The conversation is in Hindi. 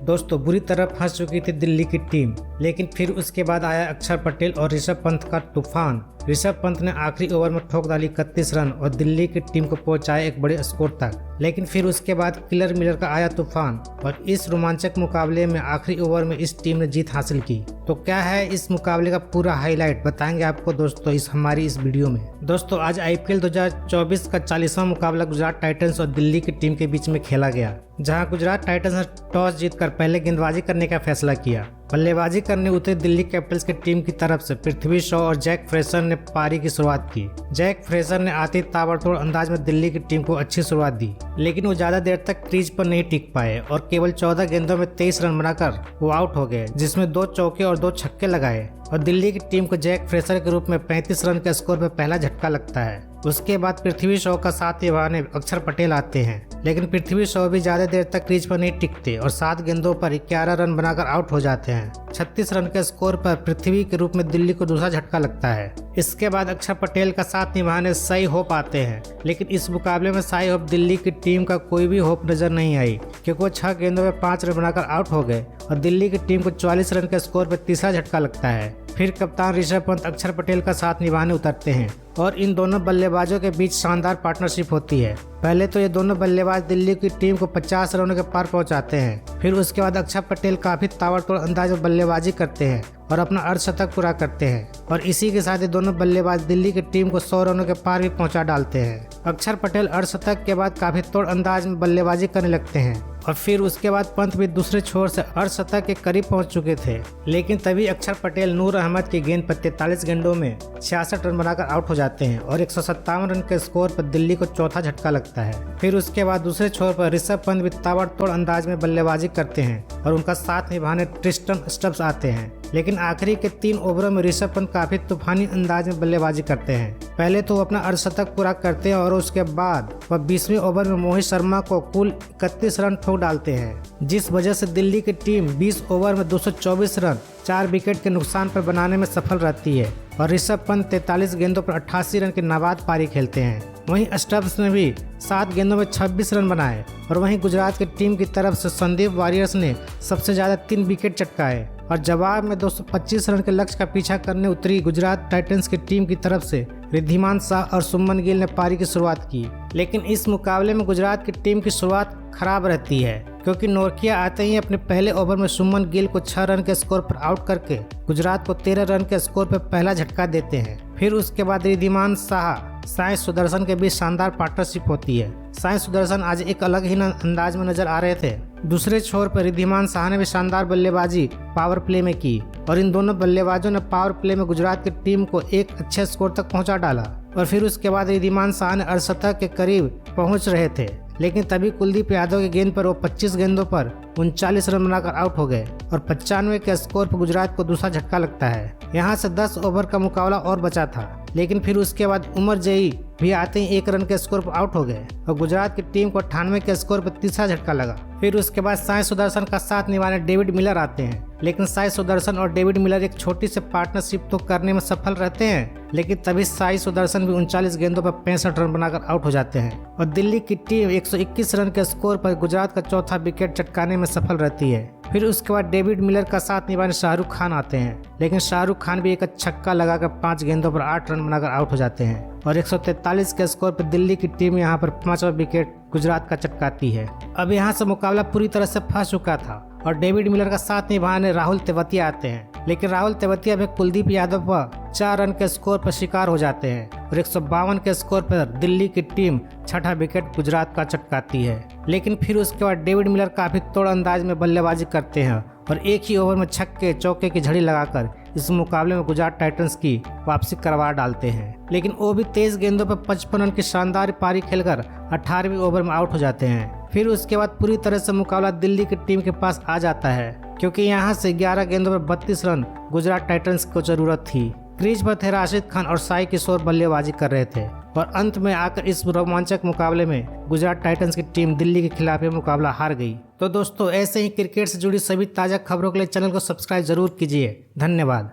दोस्तों बुरी तरह फंस चुकी थी दिल्ली की टीम, लेकिन फिर उसके बाद आया अक्षर पटेल और ऋषभ पंत का तूफान। ऋषभ पंत ने आखिरी ओवर में ठोक डाली 31 रन और दिल्ली की टीम को पहुंचाया एक बड़े स्कोर तक। लेकिन फिर उसके बाद किलर मिलर का आया तूफान और इस रोमांचक मुकाबले में आखिरी ओवर में इस टीम ने जीत हासिल की। तो क्या है इस मुकाबले का पूरा हाईलाइट बताएंगे आपको दोस्तों हमारी इस वीडियो में। दोस्तों आज IPL 2024 का 40वां मुकाबला गुजरात टाइटंस और दिल्ली की टीम के बीच में खेला गया, जहां गुजरात टाइटंस ने टॉस जीतकर पहले गेंदबाजी करने का फैसला किया। बल्लेबाजी करने उतरे दिल्ली कैपिटल्स की टीम की तरफ से पृथ्वी शॉ और जैक फ्रेशर ने पारी की शुरुआत की। जैक फ्रेशर ने आते ताबड़तोड़ अंदाज में दिल्ली की टीम को अच्छी शुरुआत दी, लेकिन वो ज्यादा देर तक क्रीज पर नहीं टिक पाए और केवल 14 गेंदों में 23 रन बनाकर वो आउट हो गए, जिसमें 2 चौके और 2 छक्के लगाए। और दिल्ली की टीम को जैक फ्रेशर के रूप में 35 रन के स्कोर पर पहला झटका लगता है। उसके बाद पृथ्वी शॉ का साथ निभाने अक्षर पटेल आते हैं, लेकिन पृथ्वी शॉ भी ज्यादा देर तक क्रीज पर नहीं टिकते और 7 गेंदों पर 11 रन बनाकर आउट हो जाते हैं। 36 रन के स्कोर पर पृथ्वी के रूप में दिल्ली को दूसरा झटका लगता है। इसके बाद अक्षर पटेल का साथ निभाने साई होप आते हैं, लेकिन इस मुकाबले में साई होप दिल्ली की टीम का कोई भी होप नजर नहीं आई, क्योंकि वो 6 गेंदों में 5 रन बनाकर आउट हो गए और दिल्ली की टीम को 44 रन के स्कोर पर तीसरा झटका लगता है। फिर कप्तान ऋषभ पंत अक्षर पटेल का साथ निभाने उतरते हैं और इन दोनों बल्लेबाजों के बीच शानदार पार्टनरशिप होती है। पहले तो ये दोनों बल्लेबाज दिल्ली की टीम को 50 रनों के पार पहुंचाते हैं। फिर उसके बाद अक्षर पटेल काफी ताबड़तोड़ अंदाज में बल्लेबाजी करते हैं और अपना अर्धशतक पूरा करते हैं और इसी के साथ ये दोनों बल्लेबाज दिल्ली की टीम को 100 रनों के पार भी पहुंचा डालते हैं। अक्षर पटेल अर्धशतक के बाद काफी तोड़ अंदाज में बल्लेबाजी करने लगते हैं और फिर उसके बाद पंत भी दूसरे छोर से अर्धशतक के करीब पहुंच चुके थे, लेकिन तभी अक्षर पटेल नूर अहमद की गेंद पर 43 गेंदों में 66 रन बनाकर आउट हो जाते हैं और 157 रन के स्कोर पर दिल्ली को चौथा झटका लगता है। फिर उसके बाद दूसरे छोर पर ऋषभ पंत भी ताबड़तोड़ अंदाज में बल्लेबाजी करते हैं और उनका साथ निभाने ट्रिस्टन स्टब्स आते हैं, लेकिन आखिरी के 3 ओवरों में ऋषभ पंत काफी तूफानी अंदाज में बल्लेबाजी करते हैं। पहले तो वो अपना अर्धशतक पूरा करते हैं और उसके बाद वह 20वें ओवर में मोहित शर्मा को कुल 31 रन ठोक डालते हैं, जिस वजह से दिल्ली की टीम 20 ओवर में 224 रन 4 विकेट के नुकसान पर बनाने में सफल रहती है और ऋषभ पंत 43 गेंदों पर 88 रन की नाबाद पारी खेलते हैं। वहीं स्टब्स ने भी 7 गेंदों में 26 रन बनाए और वहीं गुजरात की टीम की तरफ से संदीप वारियर्स ने सबसे ज्यादा 3 विकेट चटकाए और जवाब में 225 रन के लक्ष्य का पीछा करने उतरी गुजरात टाइटंस की टीम की तरफ से रिद्धिमान शाह और सुमन गिल ने पारी की शुरुआत की। लेकिन इस मुकाबले में गुजरात की टीम की शुरुआत खराब रहती है, क्योंकि नोरकिया आते ही अपने पहले ओवर में सुमन गिल को 6 रन के स्कोर पर आउट करके गुजरात को 13 रन के स्कोर पर पहला झटका देते हैं। फिर उसके बाद रिद्धिमान शाह साई सुदर्शन के बीच शानदार पार्टनरशिप होती है। साई सुदर्शन आज एक अलग ही अंदाज में नजर आ रहे थे। दूसरे छोर पर रिद्धिमान शाह ने भी शानदार बल्लेबाजी पावर प्ले में की और इन दोनों बल्लेबाजों ने पावर प्ले में गुजरात की टीम को एक अच्छे स्कोर तक पहुंचा डाला और फिर उसके बाद रिद्धिमान शाह ने अर्धशतक के करीब पहुंच रहे थे, लेकिन तभी कुलदीप यादव की गेंद पर वो 25 गेंदों पर 39 रन बनाकर आउट हो गए और 95 के स्कोर पर गुजरात को दूसरा झटका लगता है। यहाँ से 10 ओवर का मुकाबला और बचा था, लेकिन फिर उसके बाद उमर जई भी आते ही 1 रन के स्कोर पर आउट हो गए और गुजरात की टीम को 98 के स्कोर पर तीसरा झटका लगा। फिर उसके बाद साई सुदर्शन का साथ निभाने डेविड मिलर आते हैं, लेकिन साई सुदर्शन और डेविड मिलर एक छोटी सी पार्टनरशिप तो करने में सफल रहते हैं, लेकिन तभी साई सुदर्शन भी 39 गेंदों पर 65 रन बनाकर आउट हो जाते हैं और दिल्ली की टीम 121 रन के स्कोर पर गुजरात का चौथा विकेट चटकाने में सफल रहती है। फिर उसके बाद डेविड मिलर का साथ निभाने शाहरुख खान आते हैं, लेकिन शाहरुख खान भी एक छक्का लगाकर 5 गेंदों पर 8 रन बनाकर आउट हो जाते हैं और 143 के स्कोर पर दिल्ली की टीम यहां पर 5वां विकेट गुजरात का चटकाती है। अब यहां से मुकाबला पूरी तरह से फंस चुका था और डेविड मिलर का साथ निभाने राहुल तेवतिया आते हैं, लेकिन राहुल तेवतिया भी कुलदीप यादव पर 4 रन के स्कोर पर शिकार हो जाते हैं और 152 के स्कोर पर दिल्ली की टीम 6ठा विकेट गुजरात का चटकाती है। लेकिन फिर उसके बाद डेविड मिलर काफी तोड़ अंदाज में बल्लेबाजी करते हैं और एक ही ओवर में छक्के चौके की झड़ी लगाकर इस मुकाबले में गुजरात टाइटंस की वापसी करवा डालते हैं, लेकिन वो भी 23 गेंदों पर 55 रन की शानदार पारी खेलकर 18वें ओवर में आउट हो जाते हैं। फिर उसके बाद पूरी तरह से मुकाबला दिल्ली की टीम के पास आ जाता है, क्योंकि यहाँ से 11 गेंदों पर 32 रन गुजरात टाइटंस को जरूरत थी। क्रीज पर थे राशिद खान और साई किशोर बल्लेबाजी कर रहे थे और अंत में आकर इस रोमांचक मुकाबले में गुजरात टाइटंस की टीम दिल्ली के खिलाफ ये मुकाबला हार गई। तो दोस्तों ऐसे ही क्रिकेट से जुड़ी सभी ताज़ा खबरों के लिए चैनल को सब्सक्राइब जरूर कीजिए। धन्यवाद।